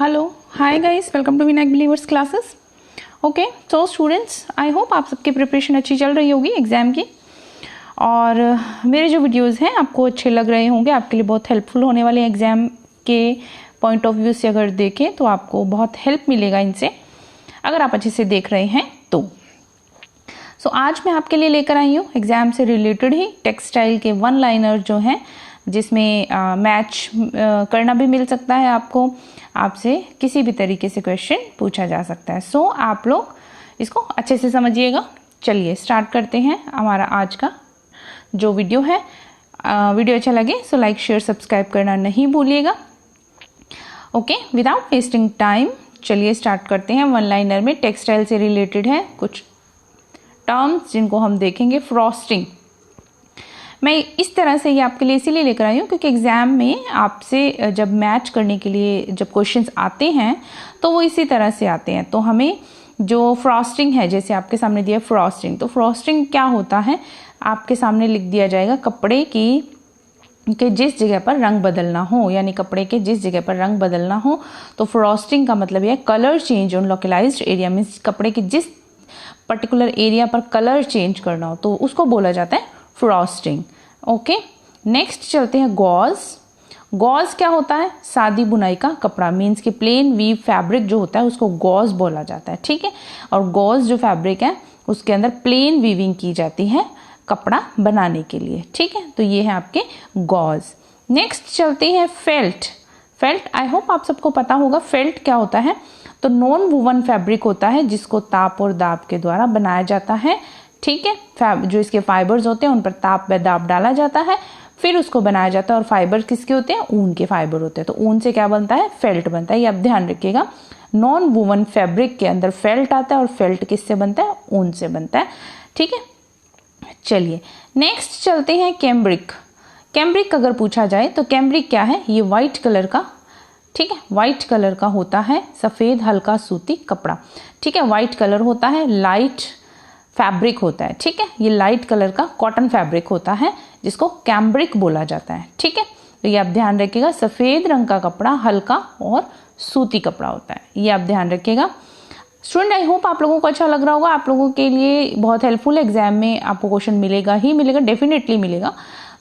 Hello hi guys, welcome to Vinayak believers classes. Okay so students, I hope आप सबकी preparation अच्छी चल रही होगी एग्ज़ाम की, और मेरे जो वीडियोस हैं आपको अच्छे लग रहे होंगे, आपके लिए बहुत हेल्पफुल होने वाले हैं। एग्ज़ाम के पॉइंट ऑफ व्यू से अगर देखें तो आपको बहुत हेल्प मिलेगा इनसे, अगर आप अच्छे से देख रहे हैं तो। सो आज मैं आपके लिए लेकर आई हूँ एग्ज़ाम से रिलेटेड ही टेक्सटाइल के वन लाइनर जो हैं, जिसमें मैच करना भी मिल सकता है आपको, आपसे किसी भी तरीके से क्वेश्चन पूछा जा सकता है। सो आप लोग इसको अच्छे से समझिएगा। चलिए स्टार्ट करते हैं हमारा आज का जो वीडियो है। वीडियो अच्छा लगे सो लाइक शेयर सब्सक्राइब करना नहीं भूलिएगा। ओके, विदाउट वेस्टिंग टाइम चलिए स्टार्ट करते हैं। वन लाइनर में टेक्सटाइल से रिलेटेड है कुछ टर्म्स जिनको हम देखेंगे। फ्रॉस्टिंग मैं इस तरह से ये आपके लिए इसीलिए लेकर आई हूँ क्योंकि एग्ज़ाम में आपसे जब मैच करने के लिए जब क्वेश्चंस आते हैं तो वो इसी तरह से आते हैं। तो हमें जो फ्रॉस्टिंग है, जैसे आपके सामने दिया फ्रॉस्टिंग, तो फ्रॉस्टिंग क्या होता है आपके सामने लिख दिया जाएगा, कपड़े की के जिस जगह पर रंग बदलना हो, यानी कपड़े के जिस जगह पर रंग बदलना हो। तो फ्रॉस्टिंग का मतलब यह colour change on localised area, means कपड़े के जिस पर्टिकुलर एरिया पर कलर चेंज करना हो तो उसको बोला जाता है फ्रॉस्टिंग। ओके, नेक्स्ट चलते हैं गॉज। गॉज क्या होता है? सादी बुनाई का कपड़ा, मीन्स कि प्लेन वीव फैब्रिक जो होता है उसको गॉज बोला जाता है। ठीक है, और गॉज जो फैब्रिक है उसके अंदर प्लेन वीविंग की जाती है कपड़ा बनाने के लिए। ठीक है, तो ये है आपके गॉज। नेक्स्ट चलते हैं फेल्ट। फेल्ट आई होप आप सबको पता होगा। फेल्ट क्या होता है? तो नॉन वूवन फैब्रिक होता है जिसको ताप और दाब के द्वारा बनाया जाता है। ठीक है, जो इसके फाइबर्स होते हैं उन पर ताप व दाब डाला जाता है, फिर उसको बनाया जाता है। और फाइबर किसके होते हैं? ऊन के फाइबर होते हैं। तो ऊन से क्या बनता है? फेल्ट बनता है। ये आप ध्यान रखिएगा, नॉन वूवन फैब्रिक के अंदर फेल्ट आता है और फेल्ट किससे बनता है? ऊन से बनता है। ठीक है, चलिए नेक्स्ट चलते हैं कैम्ब्रिक। कैम्ब्रिक अगर पूछा जाए तो कैम्ब्रिक क्या है? ये व्हाइट कलर का, ठीक है, व्हाइट कलर का होता है सफ़ेद हल्का सूती कपड़ा। ठीक है, व्हाइट कलर होता है, लाइट फैब्रिक होता है। ठीक है, ये लाइट कलर का कॉटन फैब्रिक होता है जिसको कैम्ब्रिक बोला जाता है। ठीक है, तो ये आप ध्यान रखिएगा, सफ़ेद रंग का कपड़ा हल्का और सूती कपड़ा होता है, ये आप ध्यान रखिएगा। स्टूडेंट आई होप आप लोगों को अच्छा लग रहा होगा, आप लोगों के लिए बहुत हेल्पफुल एग्जाम में आपको क्वेश्चन मिलेगा ही मिलेगा, डेफिनेटली मिलेगा।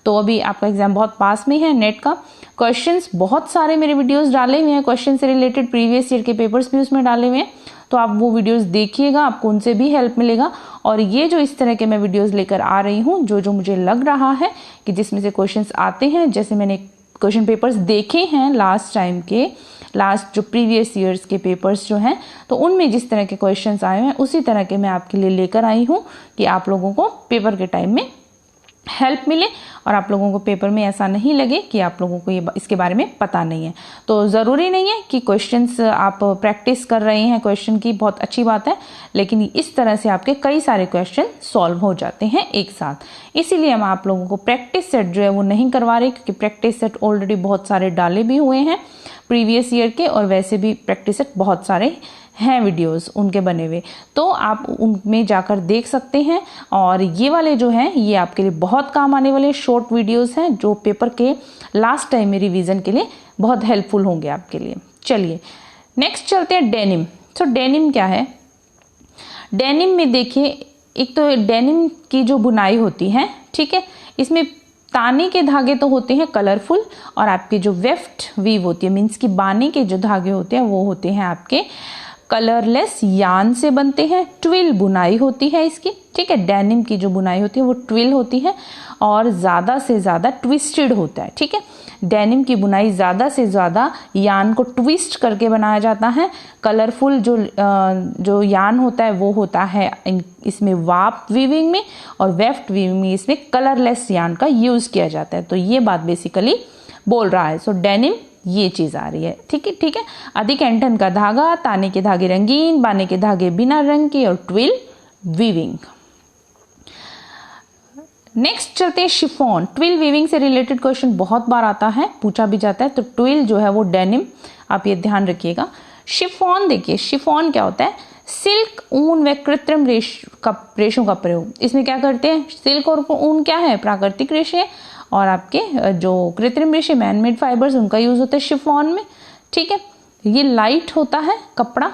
तो अभी आपका एग्जाम बहुत पास में है। नेट का क्वेश्चंस बहुत सारे मेरे वीडियोस डाले हुए हैं, क्वेश्चन से रिलेटेड प्रीवियस ईयर के पेपर्स भी उसमें डाले हुए हैं, तो आप वो वीडियोस देखिएगा, आपको उनसे भी हेल्प मिलेगा। और ये जो इस तरह के मैं वीडियोस लेकर आ रही हूँ, जो मुझे लग रहा है कि जिसमें से क्वेश्चंस आते हैं, जैसे मैंने क्वेश्चन पेपर्स देखे हैं लास्ट टाइम के, लास्ट जो प्रीवियस ईयर्स के पेपर्स जो हैं, तो उनमें जिस तरह के क्वेश्चंस आए हैं उसी तरह के मैं आपके लिए लेकर आई हूँ कि आप लोगों को पेपर के टाइम में हेल्प मिले और आप लोगों को पेपर में ऐसा नहीं लगे कि आप लोगों को ये इसके बारे में पता नहीं है। तो ज़रूरी नहीं है कि क्वेश्चंस आप प्रैक्टिस कर रहे हैं क्वेश्चन की, बहुत अच्छी बात है, लेकिन इस तरह से आपके कई सारे क्वेश्चन सॉल्व हो जाते हैं एक साथ। इसीलिए हम आप लोगों को प्रैक्टिस सेट जो है वो नहीं करवा रहे, क्योंकि प्रैक्टिस सेट ऑलरेडी बहुत सारे डाले भी हुए हैं प्रीवियस ईयर के, और वैसे भी प्रैक्टिस सेट बहुत सारे हैं वीडियोस उनके बने हुए, तो आप उनमें जाकर देख सकते हैं। और ये वाले जो हैं ये आपके लिए बहुत काम आने वाले शॉर्ट वीडियोस हैं जो पेपर के लास्ट टाइम में रिवीजन के लिए बहुत हेल्पफुल होंगे आपके लिए। चलिए नेक्स्ट चलते हैं डेनिम। तो डेनिम क्या है? डेनिम में देखिए, एक तो डेनिम की जो बुनाई होती है, ठीक है, इसमें ताने के धागे तो होते हैं कलरफुल, और आपके जो वेफ्ट वीव होती है, मीन्स कि बाने के जो धागे होते हैं वो होते हैं आपके कलरलेस यान से बनते हैं। ट्विल बुनाई होती है इसकी। ठीक है, डेनिम की जो बुनाई होती है वो ट्विल होती है और ज़्यादा से ज़्यादा ट्विस्टेड होता है। ठीक है, डेनिम की बुनाई ज़्यादा से ज़्यादा यान को ट्विस्ट करके बनाया जाता है। कलरफुल जो यान होता है वो होता है इसमें वाप वीविंग में, और वेफ्ट वीविंग में इसमें कलरलेस यान का यूज़ किया जाता है। तो ये बात बेसिकली बोल रहा है। सो डेनिम ये चीज आ रही है। ठीक है, ठीक है, अधिक एंटन का धागा, ताने के धागे रंगीन, बाने के धागे बिना रंग के, और ट्विल वीविंग। नेक्स्ट चलते हैं शिफॉन। ट्विल वीविंग से रिलेटेड क्वेश्चन बहुत बार आता है, पूछा भी जाता है। तो ट्विल जो है वो डेनिम, आप ये ध्यान रखिएगा। शिफॉन देखिए, शिफॉन क्या होता है? सिल्क, ऊन व कृत्रिम रेशों का प्रयोग। इसमें क्या करते हैं? सिल्क और ऊन क्या है? प्राकृतिक रेशे, और आपके जो कृत्रिम रेशे मैनमेड फाइबर्स उनका यूज होता है शिफॉन में। ठीक है, ये लाइट होता है कपड़ा,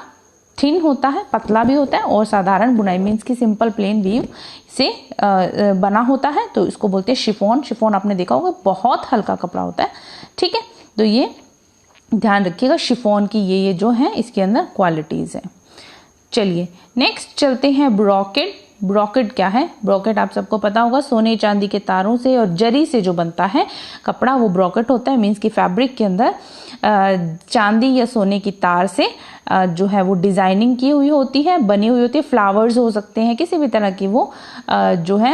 थिन होता है, पतला भी होता है, और साधारण बुनाई मीन्स की सिंपल प्लेन वीव से बना होता है, तो इसको बोलते हैं शिफॉन। शिफॉन आपने देखा होगा बहुत हल्का कपड़ा होता है, ठीक है। तो ये ध्यान रखिएगा, शिफॉन की ये जो है इसके अंदर क्वालिटीज़ हैं। चलिए नेक्स्ट चलते हैं ब्रोकेड। ब्रोकेड क्या है? ब्रोकेड आप सबको पता होगा, सोने चांदी के तारों से और जरी से जो बनता है कपड़ा वो ब्रोकेड होता है। मीन्स की फैब्रिक के अंदर चांदी या सोने की तार से जो है वो डिजाइनिंग की हुई होती है, बनी हुई होती है। फ्लावर्स हो सकते हैं, किसी भी तरह की वो जो है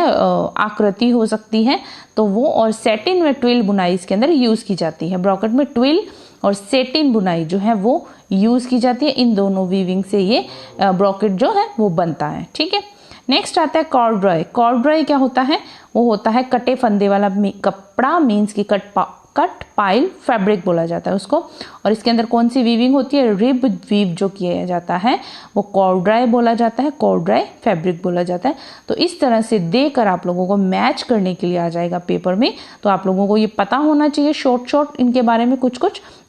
आकृति हो सकती है, तो वो और सेटिन व ट्विल बुनाई इसके अंदर यूज की जाती है। ब्रोकेड में ट्विल और सेटिन बुनाई जो है वो यूज की जाती है। इन दोनों वीविंग से ये ब्रोकेड जो है वो बनता है, ठीक है। नेक्स्ट आता है कॉर्डरॉय। कॉर्डरॉय क्या होता है? वो होता है कटे फंदे वाला कपड़ा, मीन्स की कट पाइल फैब्रिक बोला जाता है उसको। और इसके अंदर कौन सी वीविंग होती है? रिब वीव जो किया जाता है वो कॉर्डरॉय बोला जाता है, कॉर्डरॉय फैब्रिक बोला जाता है। तो इस तरह से देकर आप लोगों को मैच करने के लिए आ जाएगा पेपर में, तो आप लोगों को ये पता होना चाहिए शॉर्ट इनके बारे में कुछ।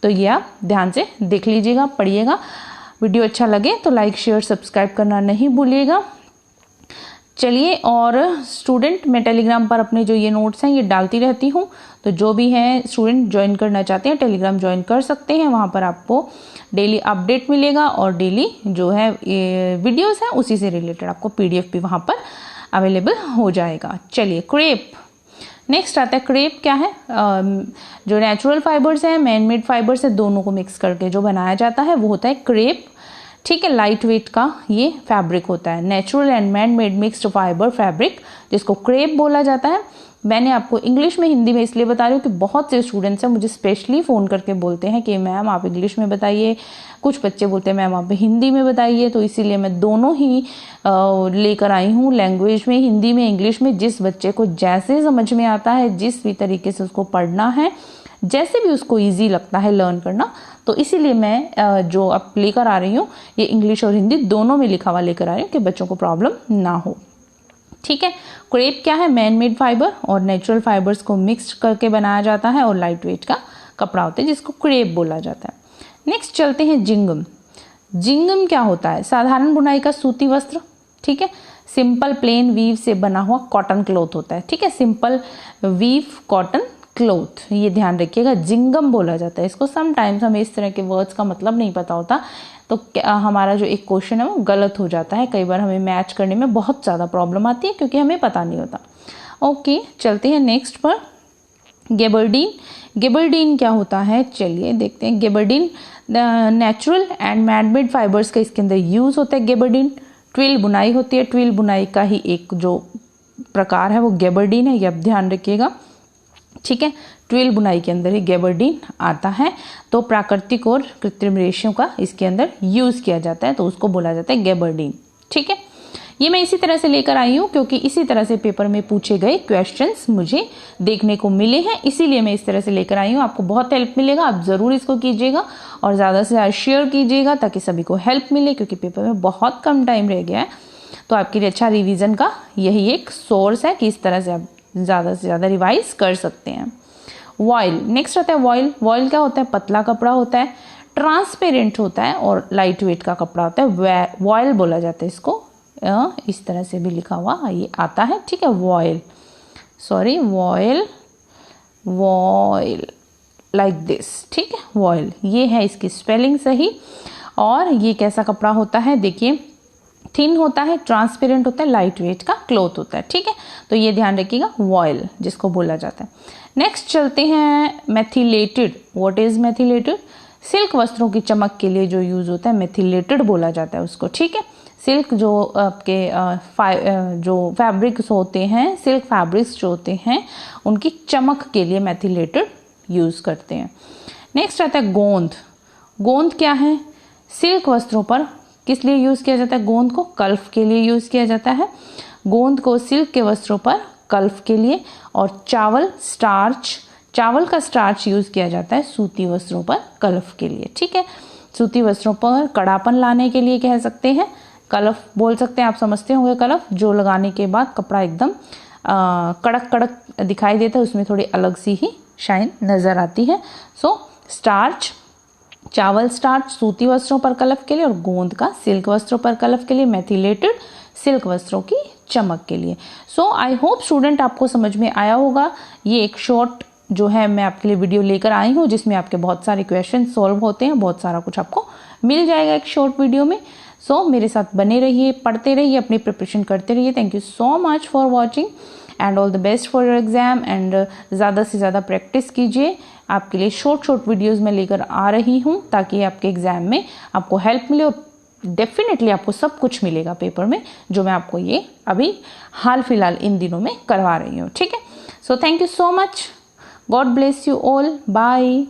तो ये आप ध्यान से देख लीजिएगा, पढ़िएगा। वीडियो अच्छा लगे तो लाइक शेयर सब्सक्राइब करना नहीं भूलिएगा। चलिए, और स्टूडेंट मैं टेलीग्राम पर अपने जो ये नोट्स हैं ये डालती रहती हूँ, तो जो भी हैं स्टूडेंट ज्वाइन करना चाहते हैं टेलीग्राम ज्वाइन कर सकते हैं। वहाँ पर आपको डेली अपडेट मिलेगा और डेली जो है ये वीडियोस हैं उसी से रिलेटेड आपको पीडीएफ भी वहाँ पर अवेलेबल हो जाएगा। चलिए क्रेप नेक्स्ट आता है। क्रेप क्या है? जो नेचुरल फाइबर्स हैं, मैन मेड फाइबर्स है, दोनों को मिक्स करके जो बनाया जाता है वो होता है क्रेप, ठीक है। लाइट वेट का ये फैब्रिक होता है, natural and man made mixed fibre fabric, जिसको क्रेप बोला जाता है। मैंने आपको इंग्लिश में हिंदी में इसलिए बता रही हूँ कि बहुत से स्टूडेंट्स हैं मुझे स्पेशली फ़ोन करके बोलते हैं कि मैम आप इंग्लिश में बताइए, कुछ बच्चे बोलते हैं मैम आप हिंदी में बताइए। तो इसीलिए मैं दोनों ही लेकर आई हूँ, लैंग्वेज में, हिंदी में, इंग्लिश में। जिस बच्चे को जैसे समझ में आता है, जिस भी तरीके से उसको पढ़ना है, जैसे भी उसको ईजी लगता है लर्न करना, तो इसीलिए मैं जो अब लेकर आ रही हूँ ये इंग्लिश और हिंदी दोनों में लिखा हुआ लेकर आ रही हूँ कि बच्चों को प्रॉब्लम ना हो, ठीक है। क्रेप क्या है? मैन मेड फाइबर और नेचुरल फाइबर्स को मिक्स करके बनाया जाता है और लाइट वेट का कपड़ा होता है जिसको क्रेप बोला जाता है। नेक्स्ट चलते हैं जिंगम। जिंगम क्या होता है? साधारण बुनाई का सूती वस्त्र, ठीक है। सिंपल प्लेन वीव से बना हुआ कॉटन क्लॉथ होता है, ठीक है। सिंपल वीव कॉटन क्लॉथ, ये ध्यान रखिएगा, जिंगम बोला जाता है इसको। समटाइम्स हमें इस तरह के वर्ड्स का मतलब नहीं पता होता, तो हमारा जो एक क्वेश्चन है वो गलत हो जाता है। कई बार हमें मैच करने में बहुत ज़्यादा प्रॉब्लम आती है क्योंकि हमें पता नहीं होता। ओके, चलते हैं नेक्स्ट पर। गेबर्डीन। गेबर्डीन क्या होता है? चलिए देखते हैं। Gabardine natural and man made fibres का इसके अंदर यूज होता है। गेबर्डीन ट्विल बुनाई होती है, ट्विल बुनाई का ही एक जो प्रकार है वो गेबर्डीन है, ये आप ध्यान रखिएगा, ठीक है। ट्विल बुनाई के अंदर ही गेबर्डीन आता है। तो प्राकृतिक और कृत्रिम रेशों का इसके अंदर यूज किया जाता है, तो उसको बोला जाता है गेबर्डीन, ठीक है। ये मैं इसी तरह से लेकर आई हूँ क्योंकि इसी तरह से पेपर में पूछे गए क्वेश्चंस मुझे देखने को मिले हैं, इसीलिए मैं इस तरह से लेकर आई हूँ। आपको बहुत हेल्प मिलेगा, आप ज़रूर इसको कीजिएगा और ज़्यादा से ज़्यादा शेयर कीजिएगा ताकि सभी को हेल्प मिले, क्योंकि पेपर में बहुत कम टाइम रह गया है। तो आपके लिए अच्छा रिविज़न का यही एक सोर्स है कि इस तरह से आप ज़्यादा से ज़्यादा रिवाइज कर सकते हैं। वॉयल नेक्स्ट आता है। वॉयल। वॉयल क्या होता है? पतला कपड़ा होता है, ट्रांसपेरेंट होता है और लाइट वेट का कपड़ा होता है, वॉयल बोला जाता है इसको। इस तरह से भी लिखा हुआ ये आता है, ठीक है। Vial, sorry vial, vial like this, ठीक है। वॉयल, ये है इसकी स्पेलिंग सही। और ये कैसा कपड़ा होता है? देखिए, थिन होता है, ट्रांसपेरेंट होता है, लाइट वेट का क्लॉथ होता है, ठीक है। तो ये ध्यान रखिएगा, वॉयल जिसको बोला जाता है। नेक्स्ट चलते हैं methylated. What is methylated? Silk वस्त्रों की चमक के लिए जो यूज होता है मेथिलेटेड बोला जाता है उसको, ठीक है। सिल्क जो आपके जो फैब्रिक्स होते हैं, सिल्क फैब्रिक्स जो होते हैं उनकी चमक के लिए मेथिलेटेड यूज करते हैं। नेक्स्ट आता है गोंद। गोंद क्या है? सिल्क वस्त्रों पर किस लिए यूज किया जाता है? गोंद को कल्फ के लिए यूज किया जाता है। गोंद को सिल्क के वस्त्रों पर कल्फ के लिए, और चावल स्टार्च, चावल का स्टार्च यूज किया जाता है सूती वस्त्रों पर कल्फ के लिए, ठीक है। सूती वस्त्रों पर कड़ापन लाने के लिए कह सकते हैं, कलफ बोल सकते हैं, आप समझते होंगे कलफ, जो लगाने के बाद कपड़ा एकदम कड़क कड़क दिखाई देता है, उसमें थोड़ी अलग सी ही शाइन नजर आती है। सो स्टार्च चावल स्टार्च सूती वस्त्रों पर कलफ के लिए, और गोंद का सिल्क वस्त्रों पर कलफ के लिए, मेथिलेटेड सिल्क वस्त्रों की चमक के लिए। सो आई होप स्टूडेंट आपको समझ में आया होगा। ये एक शॉर्ट जो है मैं आपके लिए वीडियो लेकर आई हूँ जिसमें आपके बहुत सारे क्वेश्चन सॉल्व होते हैं, बहुत सारा कुछ आपको मिल जाएगा एक शॉर्ट वीडियो में। सो मेरे साथ बने रहिए, पढ़ते रहिए, अपनी प्रिपरेशन करते रहिए। Thank you so much for watching and all the best for your exam. And ज़्यादा से ज़्यादा प्रैक्टिस कीजिए। आपके लिए शॉर्ट वीडियोज़ मैं लेकर आ रही हूँ ताकि आपके एग्जाम में आपको हेल्प मिले, और डेफिनेटली आपको सब कुछ मिलेगा पेपर में जो मैं आपको ये अभी हाल फिलहाल इन दिनों में करवा रही हूँ। ठीक है, so thank you so much. God bless you all. Bye.